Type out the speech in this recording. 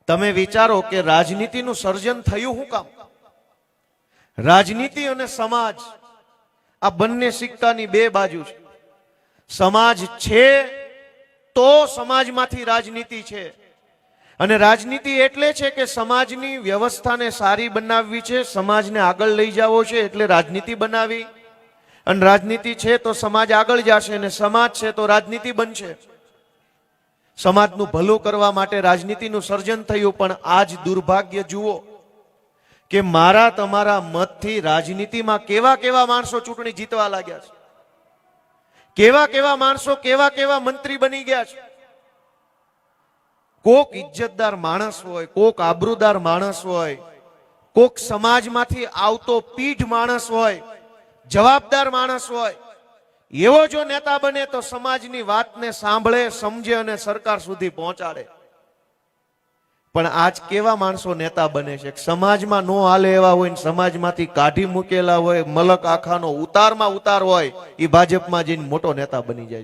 તમે વિચારો કે રાજનીતિનું સર્જન થયું શું કામ? રાજનીતિ અને સમાજ આ બંને સિક્કાની બે બાજુ છે. સમાજ છે તો સમાજમાંથી રાજનીતિ છે, અને રાજનીતિ એટલે છે કે સમાજની વ્યવસ્થાને સારી બનાવવી છે, સમાજને આગળ લઈ જવો છે એટલે રાજનીતિ બનાવી, અને રાજનીતિ છે તો સમાજ આગળ જશે, અને સમાજ છે તો રાજનીતિ બનશે. સમાજનું ભલું કરવા માટે રાજનીતિનું સર્જન થયું, પણ આજ દુર્ભાગ્ય જુઓ કે મારા તમારા મતથી રાજનીતિમાં કેવા કેવા માણસો ચૂંટણી જીતવા લાગ્યા છે, કેવા કેવા માણસો કેવા કેવા મંત્રી બની ગયા છે. કોક ઇજ્જતદાર માણસ હોય, કોક આબરૂદાર માણસ હોય, કોક સમાજમાંથી આવતો પીઢ માણસ હોય, જવાબદાર માણસ હોય, એવો જો નેતા બને તો સમાજની વાતને સાંભળે, સમજે અને સરકાર સુધી પહોંચાડે. પણ આજ કેવા માણસો નેતા બને છે? સમાજમાં નો હાલે એવા હોય ને સમાજમાંથી કાઢી મૂકેલા હોય, મલક આખાનો ઉતારમાં ઉતાર હોય, એ ભાજપમાં જઈને મોટો નેતા બની જાય છે.